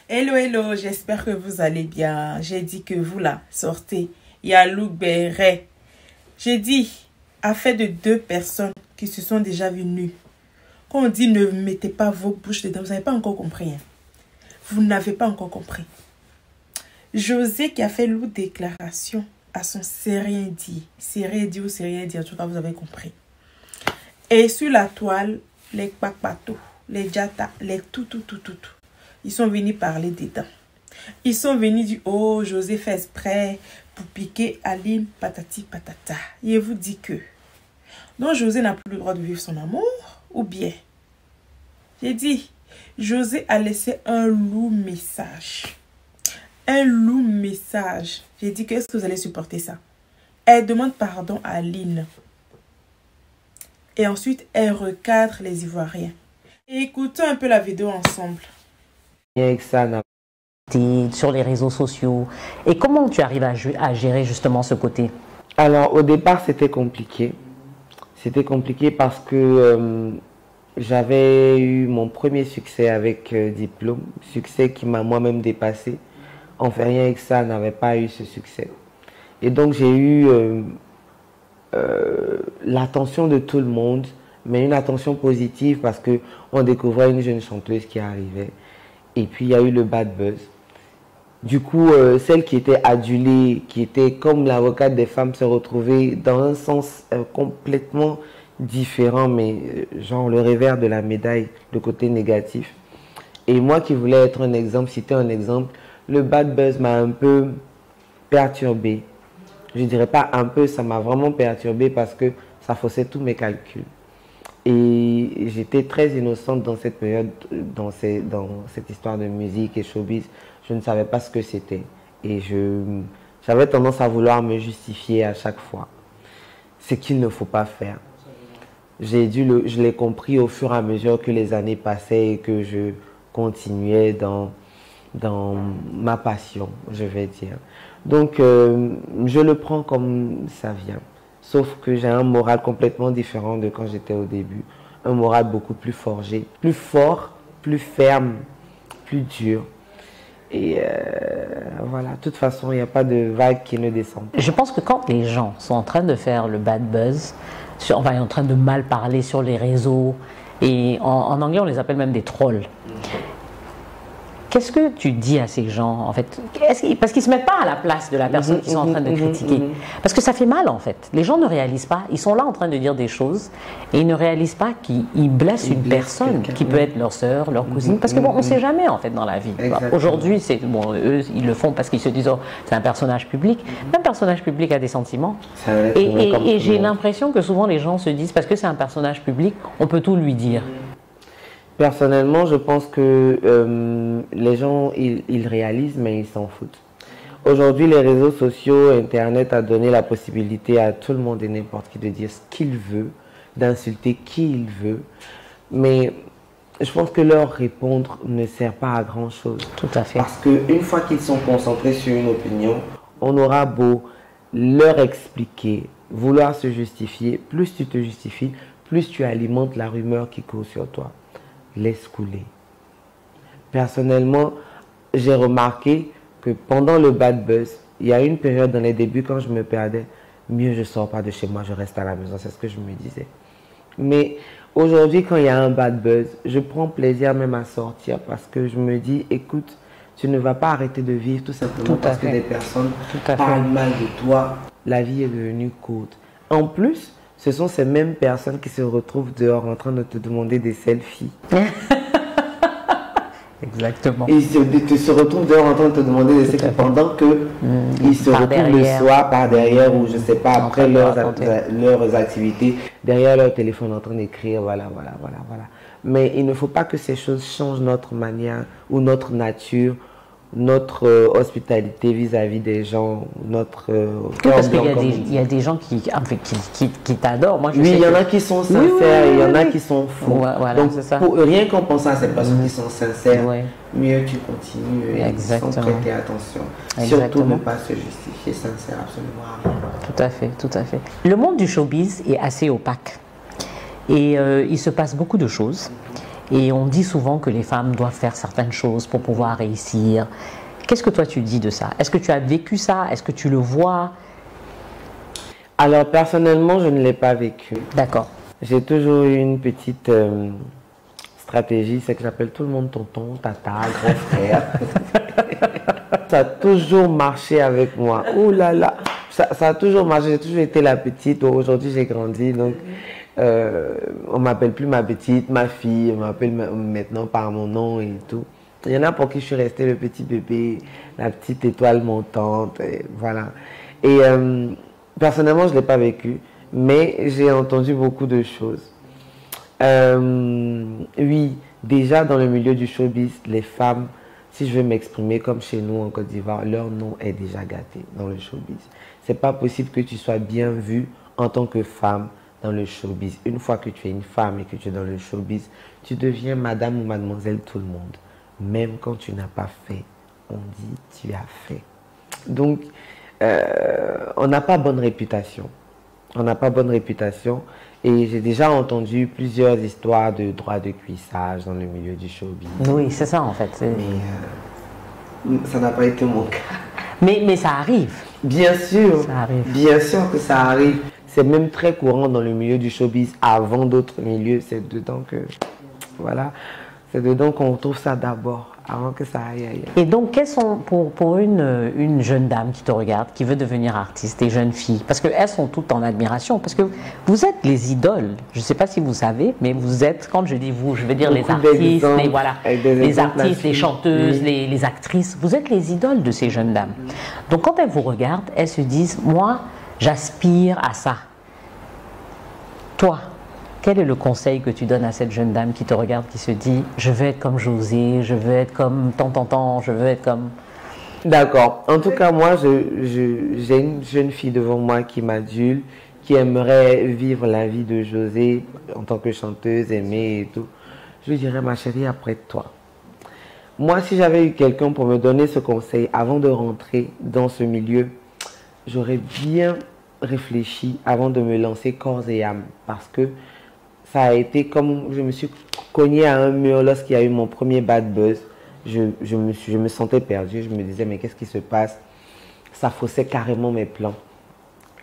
Hello, hello, j'espère que vous allez bien. J'ai dit que vous là, sortez. Il y a Luc Béret. J'ai dit, affaire de deux personnes qui se sont déjà vues nues. Quand on dit ne mettez pas vos bouches dedans, vous n'avez pas encore compris. Hein? Vous n'avez pas encore compris. José qui a fait l'autre déclaration à son sérien dit. Sérien dit ou sérien dit, en tout cas vous avez compris. Et sur la toile, les kpakpato, les djata, les tout. Ils sont venus parler dedans. Ils sont venus du oh, José fait exprès pour piquer Aline, patati patata. Il vous dit que non, José n'a plus le droit de vivre son amour, ou bien j'ai dit, José a laissé un lourd message. Un lourd message. J'ai dit, qu'est-ce que vous allez supporter ça? Elle demande pardon à Aline. Et ensuite, elle recadre les Ivoiriens. Et écoutons un peu la vidéo ensemble. Avec ça, sur les réseaux sociaux. Et comment tu arrives à gérer justement ce côté? Alors, au départ, c'était compliqué. C'était compliqué parce que j'avais eu mon premier succès avec Diplôme. Succès qui m'a moi-même dépassé. On fait rien avec ça, n'avait pas eu ce succès. Et donc, j'ai eu l'attention de tout le monde, mais une attention positive parce qu'on découvrait une jeune chanteuse qui arrivait. Et puis, il y a eu le bad buzz. Du coup, celle qui était adulée, qui était comme l'avocate des femmes, se retrouvait dans un sens complètement différent, mais genre le revers de la médaille, le côté négatif. Et moi qui voulais être un exemple, citer un exemple, le bad buzz m'a un peu perturbé. Je ne dirais pas un peu, ça m'a vraiment perturbé parce que ça faussait tous mes calculs. Et j'étais très innocente dans cette période, dans cette histoire de musique et showbiz. Je ne savais pas ce que c'était. Et j'avais tendance à vouloir me justifier à chaque fois. Ce qu'il ne faut pas faire. Je l'ai compris au fur et à mesure que les années passaient et que je continuais dans ma passion, je vais dire. Donc, je le prends comme ça vient. Sauf que j'ai un moral complètement différent de quand j'étais au début. Un moral beaucoup plus forgé, plus fort, plus ferme, plus dur. Et voilà, de toute façon, il n'y a pas de vague qui ne descend. Je pense que quand les gens sont en train de faire le bad buzz, en train de mal parler sur les réseaux, et en anglais on les appelle même des trolls. Qu'est-ce que tu dis à ces gens en fait? Parce qu'ils ne se mettent pas à la place de la personne qu'ils sont en train de critiquer. Parce que ça fait mal en fait. Les gens ne réalisent pas. Ils sont là en train de dire des choses et ils ne réalisent pas qu'ils blessent une personne qui peut être leur soeur, leur cousine. Parce que bon, on ne sait jamais en fait dans la vie. Aujourd'hui, bon, eux, ils le font parce qu'ils se disent oh, c'est un personnage public. Un personnage public a des sentiments. Et j'ai l'impression que souvent les gens se disent parce que c'est un personnage public, on peut tout lui dire. Personnellement, je pense que les gens, ils réalisent, mais ils s'en foutent. Aujourd'hui, les réseaux sociaux, Internet a donné la possibilité à tout le monde et n'importe qui de dire ce qu'il veut, d'insulter qui il veut. Mais je pense que leur répondre ne sert pas à grand-chose. Tout à fait. Parce qu'une fois qu'ils sont concentrés sur une opinion, on aura beau leur expliquer, vouloir se justifier. Plus tu te justifies, plus tu alimentes la rumeur qui court sur toi. Laisse couler. Personnellement, j'ai remarqué que pendant le bad buzz, il y a une période dans les débuts quand je me perdais, mieux je ne sors pas de chez moi, je reste à la maison, c'est ce que je me disais. Mais aujourd'hui, quand il y a un bad buzz, je prends plaisir même à sortir parce que je me dis, écoute, tu ne vas pas arrêter de vivre tout simplement parce que des personnes parlent mal de toi. La vie est devenue courte. En plus, ce sont ces mêmes personnes qui se retrouvent dehors en train de te demander des selfies. Exactement. Et ils se retrouvent dehors en train de te demander des selfies pendant qu'ils se retrouvent le soir par derrière ou je ne sais pas, après leurs activités, derrière leur téléphone en train d'écrire, voilà. Mais il ne faut pas que ces choses changent notre manière ou notre nature, notre hospitalité vis-à-vis des gens, notre parce qu'il y a des gens qui t'adorent. Moi, oui, il y en a qui sont sincères et il y en a qui sont faux. Voilà, donc, rien qu'en pensant à ces personnes qui sont sincères, mieux tu continues et sans prêter attention. Surtout ne pas se justifier, ça ne sert absolument à rien. Tout à fait, tout à fait. Le monde du showbiz est assez opaque et il se passe beaucoup de choses. Et on dit souvent que les femmes doivent faire certaines choses pour pouvoir réussir. Qu'est-ce que toi tu dis de ça? Est-ce que tu as vécu ça? Est-ce que tu le vois? Alors personnellement, je ne l'ai pas vécu. D'accord. J'ai toujours eu une petite stratégie, c'est que j'appelle tout le monde tonton, tata, grand frère. Ça a toujours marché avec moi. Ouh là là, ça a toujours marché. J'ai toujours été la petite. Aujourd'hui, j'ai grandi, donc on m'appelle plus ma petite, ma fille. On m'appelle maintenant par mon nom et tout. Il y en a pour qui je suis restée le petit bébé, la petite étoile montante, et voilà. Et personnellement, je ne l'ai pas vécu, mais j'ai entendu beaucoup de choses. Oui, déjà dans le milieu du showbiz, les femmes, si je veux m'exprimer comme chez nous en Côte d'Ivoire, leur nom est déjà gâté dans le showbiz. C'est pas possible que tu sois bien vue en tant que femme dans le showbiz. Une fois que tu es une femme et que tu es dans le showbiz, tu deviens madame ou mademoiselle tout le monde. Même quand tu n'as pas fait, on dit tu as fait. Donc, on n'a pas bonne réputation. On n'a pas bonne réputation. Et j'ai déjà entendu plusieurs histoires de droits de cuissage dans le milieu du showbiz. Oui, c'est ça en fait. Mais ça n'a pas été mon cas. Mais ça arrive. Bien sûr. Ça arrive. Bien sûr que ça arrive. C'est même très courant dans le milieu du showbiz avant d'autres milieux. C'est dedans que... Voilà. C'est dedans qu'on trouve ça d'abord, avant que ça aille ailleurs. Et donc, quelles sont, pour une jeune dame qui te regarde, qui veut devenir artiste, des jeunes filles, parce qu'elles sont toutes en admiration, parce que vous êtes les idoles. Je ne sais pas si vous savez, mais vous êtes, quand je dis vous, je veux dire les artistes, les artistes, les chanteuses, oui. les actrices. Vous êtes les idoles de ces jeunes dames. Donc, quand elles vous regardent, elles se disent, moi, j'aspire à ça. Toi, quel est le conseil que tu donnes à cette jeune dame qui te regarde, qui se dit « Je veux être comme José, je veux être comme tant, je veux être comme... » D'accord. En tout cas, moi, j'ai une jeune fille devant moi qui m'adule, qui aimerait vivre la vie de José en tant que chanteuse, aimée et tout. Je lui dirais « Ma chérie, après toi. » Moi, si j'avais eu quelqu'un pour me donner ce conseil avant de rentrer dans ce milieu, j'aurais bien réfléchi avant de me lancer corps et âme, parce que ça a été comme je me suis cogné à un mur lorsqu'il y a eu mon premier bad buzz. Je me sentais perdu. Je me disais, mais qu'est-ce qui se passe? Ça faussait carrément mes plans.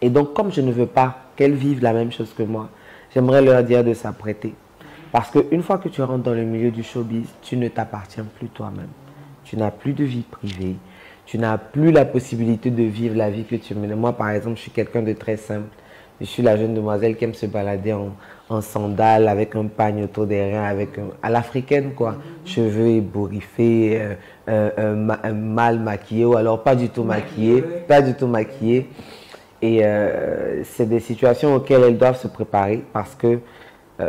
Et donc, comme je ne veux pas qu'elles vivent la même chose que moi, j'aimerais leur dire de s'apprêter. Parce qu'une fois que tu rentres dans le milieu du showbiz, tu ne t'appartiens plus toi-même. Tu n'as plus de vie privée. Tu n'as plus la possibilité de vivre la vie que tu mènes. Moi, par exemple, je suis quelqu'un de très simple. Je suis la jeune demoiselle qui aime se balader en sandales, avec un pagne autour des reins, à l'africaine, quoi. Cheveux ébouriffés, mal maquillés, ou alors pas du tout maquillés, Et c'est des situations auxquelles elles doivent se préparer parce que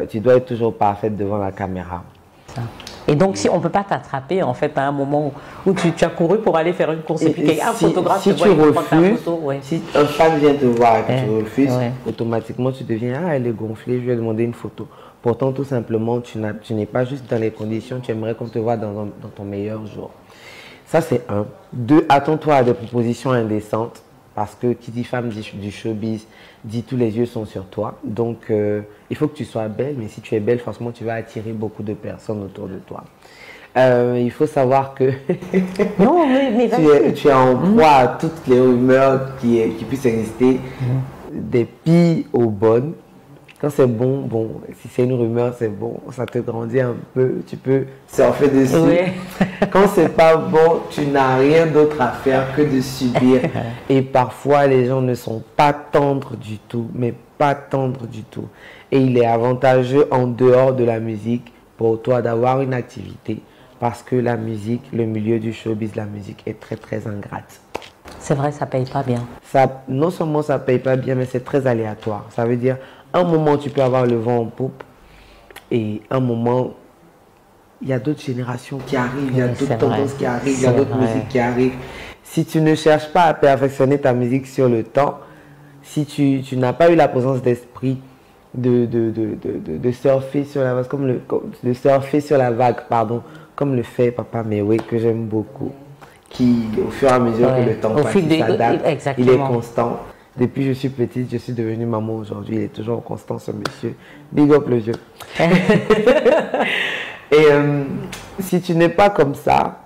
tu dois être toujours parfaite devant la caméra. Et donc, si on ne peut pas t'attraper, en fait, à un moment où tu as couru pour aller faire une course et puis un photographe si te voit, tu refuses, photo, ouais. Si un fan vient te voir et que tu refuses, automatiquement, tu deviens « Ah, elle est gonflée, je vais demander une photo. » Pourtant, tout simplement, tu n'es pas juste dans les conditions, tu aimerais qu'on te voit dans ton meilleur jour. Ça, c'est un. Deux, attends-toi à des propositions indécentes. Parce que qui dit femme du showbiz, dit tous les yeux sont sur toi. Donc, il faut que tu sois belle. Mais si tu es belle, forcément, tu vas attirer beaucoup de personnes autour de toi. Il faut savoir que non, mais tu es en proie à toutes les rumeurs qui puissent exister, des pires aux bonnes. Quand c'est bon, bon. Si c'est une rumeur, c'est bon. Ça te grandit un peu. Tu peux surfer dessus. Oui. Quand c'est pas bon, tu n'as rien d'autre à faire que de subir. Et parfois, les gens ne sont pas tendres du tout. Mais pas tendres du tout. Et il est avantageux en dehors de la musique pour toi d'avoir une activité. Parce que la musique, le milieu du showbiz, la musique est très, très ingrate. C'est vrai, ça paye pas bien. Non seulement ça paye pas bien, mais c'est très aléatoire. Ça veut dire... Un moment, tu peux avoir le vent en poupe et un moment, il y a d'autres générations qui arrivent, il y a d'autres tendances qui arrivent, il y a d'autres musiques qui arrivent. Si tu ne cherches pas à perfectionner ta musique sur le temps, si tu n'as pas eu la présence d'esprit de surfer sur la vague, de surfer sur la vague, pardon, comme le fait Papa Mewe, que j'aime beaucoup, qui, au fur et à mesure que le temps passe, il s'adapte, il est constant. Depuis que je suis petite, je suis devenue maman aujourd'hui. Il est toujours constant, ce monsieur. Big up le vieux. Et si tu n'es pas comme ça,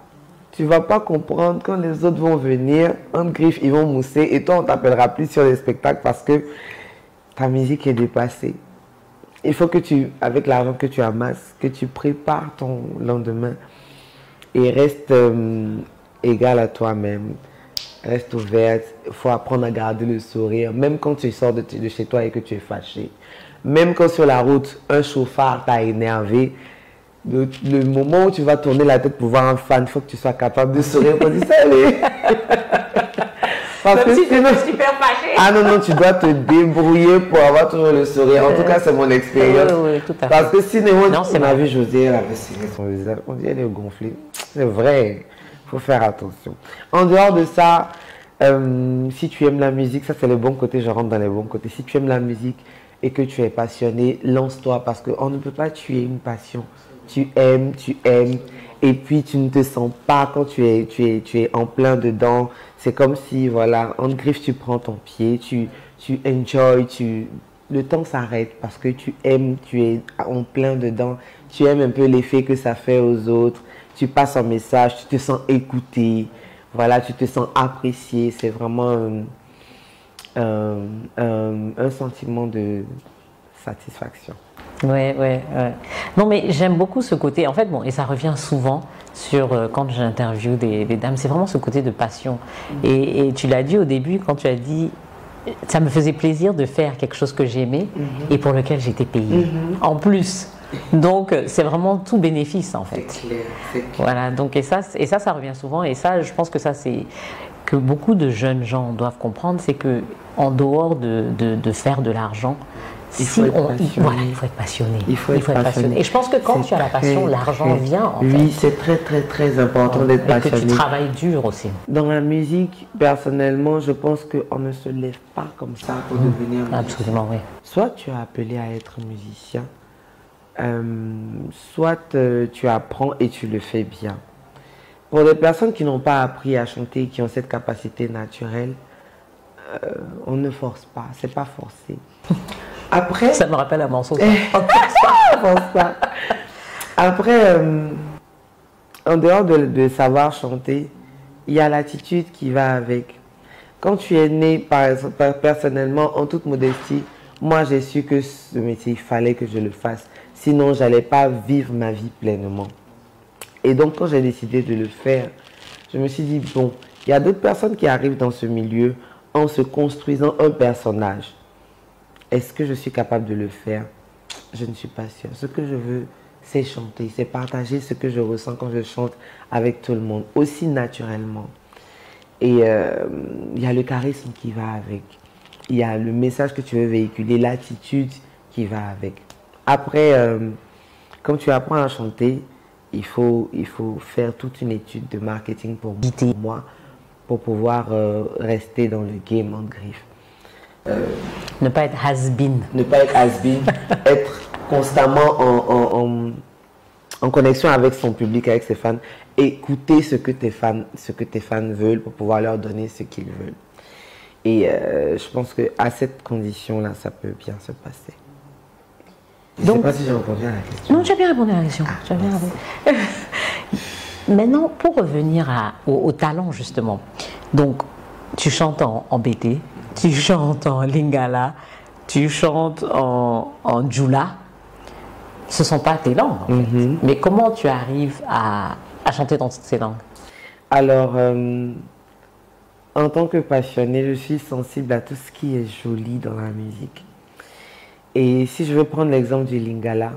tu ne vas pas comprendre quand les autres vont venir, en griffe, ils vont mousser et toi, on ne t'appellera plus sur les spectacles parce que ta musique est dépassée. Il faut que tu, avec l'argent que tu amasses, que tu prépares ton lendemain et reste égal à toi-même. Reste ouverte, il faut apprendre à garder le sourire, même quand tu sors de chez toi et que tu es fâché. Même quand sur la route, un chauffard t'a énervé, le moment où tu vas tourner la tête pour voir un fan, il faut que tu sois capable de sourire pour dire salut. Parce que si sinon, tu es super fâché. Ah non, non, tu dois te débrouiller pour avoir toujours le sourire. En tout cas, c'est mon expérience. Oui, tout à fait. Parce que sinon, on a vu José, elle avait serré son visage. On dit, elle est gonflée. C'est vrai. Il faut faire attention. En dehors de ça, si tu aimes la musique, ça c'est le bon côté, je rentre dans les bons côtés. Si tu aimes la musique et que tu es passionné, lance-toi parce qu'on ne peut pas tuer une passion. Tu aimes, et puis tu ne te sens pas quand tu es en plein dedans. C'est comme si, voilà, en griffe, tu prends ton pied, tu enjoy, le temps s'arrête parce que tu aimes, tu es en plein dedans. Tu aimes un peu l'effet que ça fait aux autres. Tu passes un message, tu te sens écouté, voilà, tu te sens apprécié. C'est vraiment un sentiment de satisfaction. Ouais. Non, mais j'aime beaucoup ce côté. En fait, bon, et ça revient souvent sur quand j'interviewe des dames, c'est vraiment ce côté de passion. Et tu l'as dit au début quand tu as dit, ça me faisait plaisir de faire quelque chose que j'aimais et pour lequel j'étais payée. En plus. Donc, c'est vraiment tout bénéfice, en fait. C'est clair, c'est clair. Voilà, donc, et ça, ça revient souvent. Et ça, je pense que ça, c'est que beaucoup de jeunes gens doivent comprendre, c'est que en dehors de faire de l'argent, il faut être passionné. Il faut être passionné. Et je pense que quand tu as la passion, l'argent vient, en fait. Oui, c'est très important d'être passionné. Et que tu travailles dur aussi. Dans la musique, personnellement, je pense qu'on ne se lève pas comme ça pour devenir musicien. Absolument, oui. Soit tu es appelé à être musicien, soit tu apprends et tu le fais bien. Pour les personnes qui n'ont pas appris à chanter, qui ont cette capacité naturelle, on ne force pas, c'est pas forcé. Après, ça me rappelle un morceau. Après, en dehors de savoir chanter, il y a l'attitude qui va avec. Quand tu es né, personnellement, en toute modestie, moi j'ai su que ce métier, il fallait que je le fasse. Sinon, je n'allais pas vivre ma vie pleinement. Et donc, quand j'ai décidé de le faire, je me suis dit, bon, il y a d'autres personnes qui arrivent dans ce milieu en se construisant un personnage. Est-ce que je suis capable de le faire? Je ne suis pas sûre. Ce que je veux, c'est chanter, c'est partager ce que je ressens quand je chante avec tout le monde, aussi naturellement. Et il y a le charisme qui va avec. Il y a le message que tu veux véhiculer, l'attitude qui va avec. Après, quand tu apprends à chanter, il faut faire toute une étude de marketing pour moi, pour pouvoir rester dans le game en griffe. Ne pas être has-been. Ne pas être has-been, être constamment en connexion avec son public, avec ses fans, écouter ce que tes fans veulent pour pouvoir leur donner ce qu'ils veulent. Et je pense qu'à cette condition-là, ça peut bien se passer. Je ne sais pas si j'ai répondu à la question. Non, tu as bien répondu à la question. Maintenant, pour revenir au talent, justement. Donc, tu chantes en BT, tu chantes en Lingala, tu chantes en Djoula. Ce ne sont pas tes langues, en fait. Mais comment tu arrives à chanter dans toutes ces langues? Alors, en tant que passionnée, je suis sensible à tout ce qui est joli dans la musique. Et si je veux prendre l'exemple du Lingala,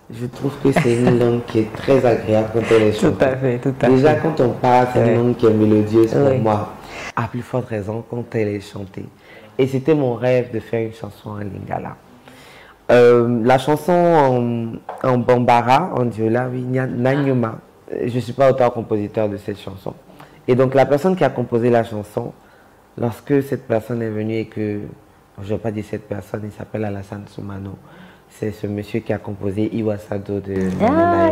je trouve que c'est une langue qui est très agréable quand elle est chantée. Tout à fait. Déjà, quand on parle, c'est une langue qui est mélodieuse pour moi. À plus forte raison quand elle est chantée. Et c'était mon rêve de faire une chanson en Lingala. La chanson en Bambara, en Diola, oui, Nanyuma. Je ne suis pas auteur-compositeur de cette chanson. Et donc, la personne qui a composé la chanson, lorsque cette personne est venue et que, je ne vais pas dire cette personne, il s'appelle Alassane Soumano. C'est ce monsieur qui a composé Iwasado de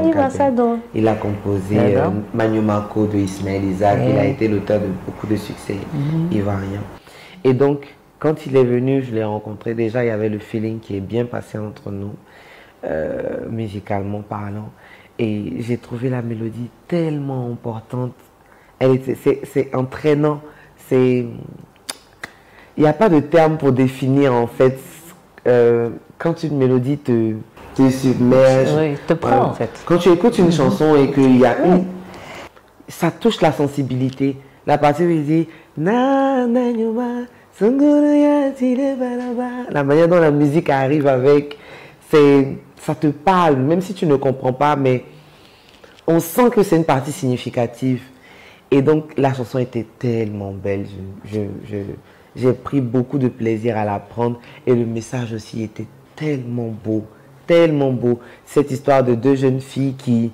Iwasado. Il a composé Manyumako de Ismaël Isaac. Il a été l'auteur de beaucoup de succès ivoiriens. Et donc, quand il est venu, je l'ai rencontré. Déjà, il y avait le feeling qui est bien passé entre nous, musicalement parlant. Et j'ai trouvé la mélodie tellement importante. C'est entraînant. Il n'y a pas de terme pour définir en fait quand une mélodie te submerge. Oui, te prend en fait. Quand tu écoutes une chanson et qu'il y a ça touche la sensibilité. La partie où il dit la manière dont la musique arrive avec, ça te parle, même si tu ne comprends pas, mais on sent que c'est une partie significative. Et donc la chanson était tellement belle. J'ai pris beaucoup de plaisir à l'apprendre et le message aussi était tellement beau, tellement beau. Cette histoire de deux jeunes filles qui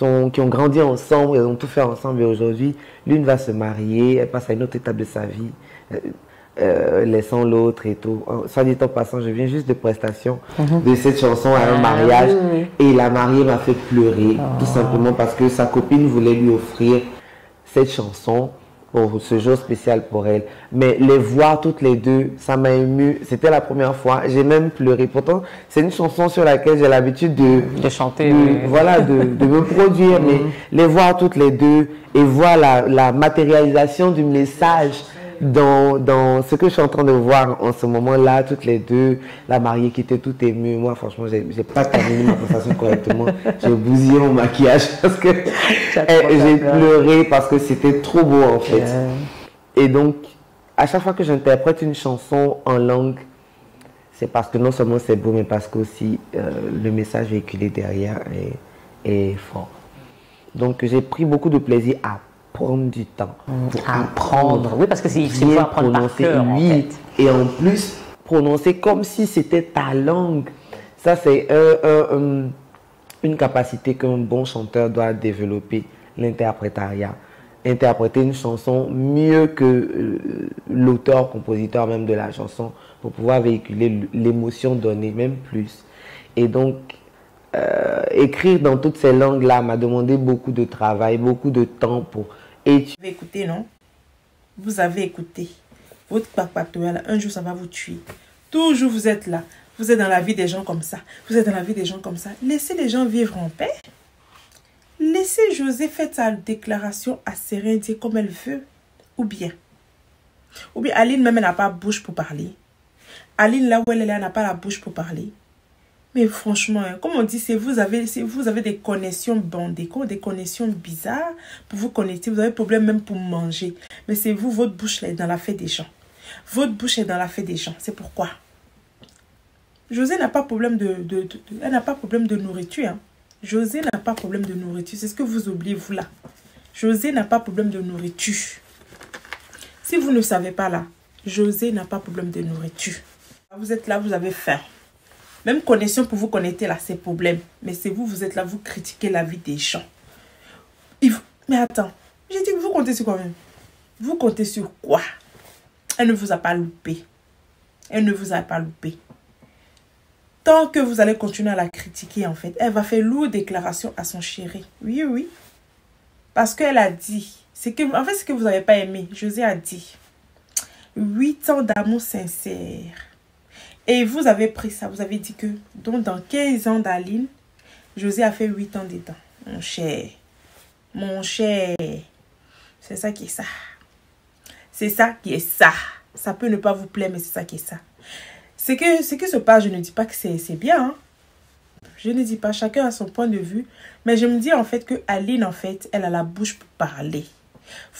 ont grandi ensemble, elles ont tout fait ensemble et aujourd'hui, l'une va se marier, elle passe à une autre étape de sa vie, laissant l'autre et tout. Soit dit en passant, je viens juste de prestation de cette chanson à un mariage et la mariée m'a fait pleurer, tout simplement parce que sa copine voulait lui offrir cette chanson pour ce jour spécial pour elle. Mais les voir toutes les deux, ça m'a ému. C'était la première fois. J'ai même pleuré. Pourtant, c'est une chanson sur laquelle j'ai l'habitude de chanter. Voilà, de me produire. Mais les voir toutes les deux et voir la matérialisation du message dans ce que je suis en train de voir en ce moment-là, toutes les deux, la mariée qui était toute émue. Moi, franchement, j'ai pas terminé ma prestation correctement. J'ai bousillé mon maquillage parce que j'ai pleuré parce que c'était trop beau en fait. Et donc, à chaque fois que j'interprète une chanson en langue, c'est parce que non seulement c'est beau, mais parce que aussi le message véhiculé derrière est fort. Donc, j'ai pris beaucoup de plaisir à prendre du temps pour apprendre. Oui, parce que c'est bien apprendre par cœur, en fait. Et en plus, prononcer comme si c'était ta langue. Ça, c'est une capacité qu'un bon chanteur doit développer, l'interprétariat. Interpréter une chanson mieux que l'auteur, compositeur même de la chanson pour pouvoir véhiculer l'émotion donnée, même plus. Et donc, écrire dans toutes ces langues-là m'a demandé beaucoup de travail, beaucoup de temps pour étudier. Vous avez écouté, non? Vous avez écouté. Votre papatoya, un jour, ça va vous tuer. Toujours, vous êtes là. Vous êtes dans la vie des gens comme ça. Vous êtes dans la vie des gens comme ça. Laissez les gens vivre en paix. Laissez Josée faire sa déclaration à sérénité comme elle veut. Ou bien Aline même, elle n'a pas bouche pour parler. Aline, là où elle est, elle n'a pas la bouche pour parler. Mais franchement, comme on dit, vous avez des connexions bandées, des connexions bizarres pour vous connecter. Vous avez problème même pour manger. Mais c'est vous, votre bouche là, est dans la fête des gens. Votre bouche est dans la fête des gens. C'est pourquoi. Josée n'a pas problème elle n'a pas problème de nourriture. Hein. Josée n'a pas problème de nourriture. C'est ce que vous oubliez, vous là. Josée n'a pas problème de nourriture. Si vous ne savez pas là, Josée n'a pas problème de nourriture. Vous êtes là, vous avez faim. Même connexion pour vous connecter là, c'est problème. Mais c'est vous, vous êtes là, vous critiquez la vie des gens. Mais attends, j'ai dit que vous comptez sur quoi même? Vous comptez sur quoi? Elle ne vous a pas loupé. Elle ne vous a pas loupé. Tant que vous allez continuer à la critiquer, en fait, elle va faire lourde déclaration à son chéri. Oui, oui. Parce qu'elle a dit, en fait, ce que vous n'avez pas aimé, Josée a dit, 8 ans d'amour sincère. Et vous avez pris ça, vous avez dit que donc dans 15 ans d'Aline, Josée a fait 8 ans dedans. Mon cher, c'est ça qui est ça. C'est ça qui est ça. Ça peut ne pas vous plaire, mais c'est ça qui est ça. Ce que se passe, je ne dis pas que c'est bien. Hein. Je ne dis pas, chacun a son point de vue. Mais je me dis en fait que Aline, en fait, elle a la bouche pour parler.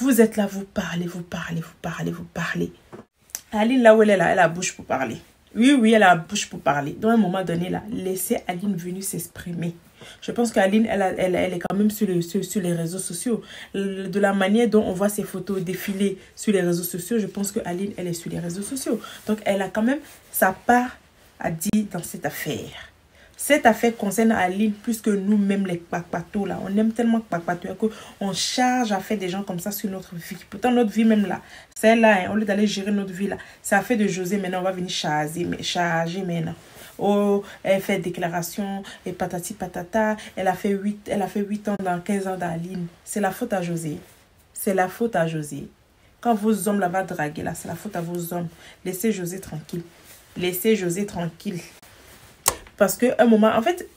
Vous êtes là, vous parlez, vous parlez, vous parlez, vous parlez. Aline, là où elle est là, elle a la bouche pour parler. Oui, oui, elle a la bouche pour parler. Dans un moment donné, là, laissez Aline venir s'exprimer. Je pense qu'Aline, elle est quand même sur les réseaux sociaux. De la manière dont on voit ses photos défiler sur les réseaux sociaux, je pense qu'Aline, elle est sur les réseaux sociaux. Donc, elle a quand même sa part à dire dans cette affaire. Cette affaire concerne Aline plus que nous-mêmes, les kpakpatos, là. On aime tellement kpakpatos qu'on charge à faire des gens comme ça sur notre vie. Pourtant, notre vie même là, celle-là, hein, au lieu d'aller gérer notre vie là, ça a fait de Josée, maintenant, on va venir charger maintenant. Oh, elle fait déclaration, et patati patata, elle a fait 8 ans dans 15 ans d'Aline. C'est la faute à Josée. C'est la faute à Josée. Quand vos hommes là va draguer là, c'est la faute à vos hommes. Laissez Josée tranquille. Laissez Josée tranquille. Parce que un moment, en fait,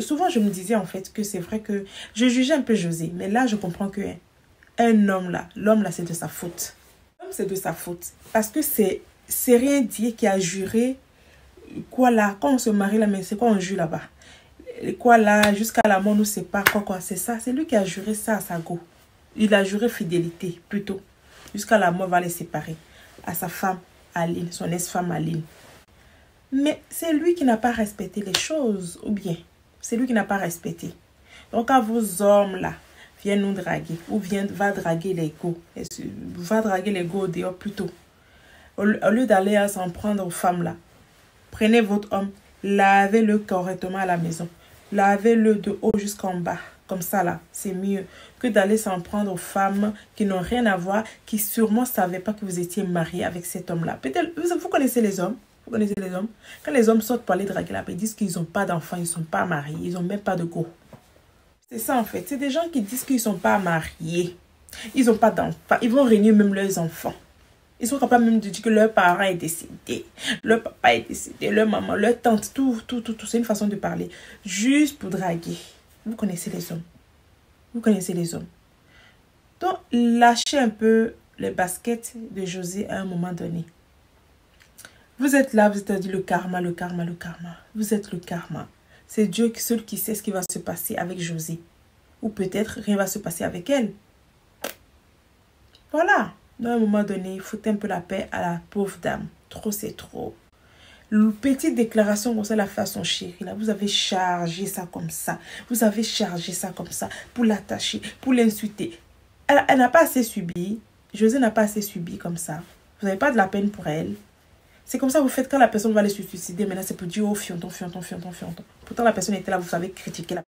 Souvent, je me disais en fait que c'est vrai que je jugeais un peu José. Mais là, je comprends que un homme là, l'homme là, c'est de sa faute. L'homme, c'est de sa faute. Parce que c'est rien dire qui a juré. Quoi là, quand on se marie là, mais c'est quoi on jure là-bas? Quoi là, jusqu'à la mort nous sépare, quoi, c'est ça. C'est lui qui a juré ça à sa go. Il a juré fidélité, plutôt. Jusqu'à la mort va les séparer. À sa femme, Aline, son ex-femme Aline. Mais c'est lui qui n'a pas respecté les choses, ou bien, c'est lui qui n'a pas respecté. Donc, quand vos hommes là viennent nous draguer, ou va draguer les go, va draguer les go dehors plutôt, au lieu d'aller s'en prendre aux femmes là, prenez votre homme, lavez-le correctement à la maison. Lavez-le de haut jusqu'en bas. Comme ça, là, c'est mieux que d'aller s'en prendre aux femmes qui n'ont rien à voir, qui sûrement ne savaient pas que vous étiez marié avec cet homme-là. Peut-être, vous connaissez les hommes. Vous connaissez les hommes. Quand les hommes sortent pour aller draguer là, ils disent qu'ils n'ont pas d'enfants, ils ne sont pas mariés, ils n'ont même pas de go. C'est ça, en fait. C'est des gens qui disent qu'ils ne sont pas mariés. Ils n'ont pas d'enfants. Ils vont régner même leurs enfants. Ils sont capables même de dire que leur parent est décédé, leur papa est décédé, leur maman, leur tante, tout. C'est une façon de parler. Juste pour draguer. Vous connaissez les hommes. Vous connaissez les hommes. Donc, lâchez un peu les baskets de José à un moment donné. Vous êtes là, vous êtes dit le karma. Vous êtes le karma. C'est Dieu seul qui sait ce qui va se passer avec José. Ou peut-être rien va se passer avec elle. Voilà. À un moment donné, il faut un peu la paix à la pauvre dame. Trop, c'est trop. Une petite déclaration comme ça, la fait à son chéri. Là, vous avez chargé ça comme ça. Vous avez chargé ça comme ça pour l'attacher, pour l'insulter. Elle n'a pas assez subi. José n'a pas assez subi comme ça. Vous n'avez pas de la peine pour elle. C'est comme ça que vous faites quand la personne va aller se suicider. Maintenant, c'est pour dire, oh, fianton. Pourtant, la personne était là, vous savez critiquer la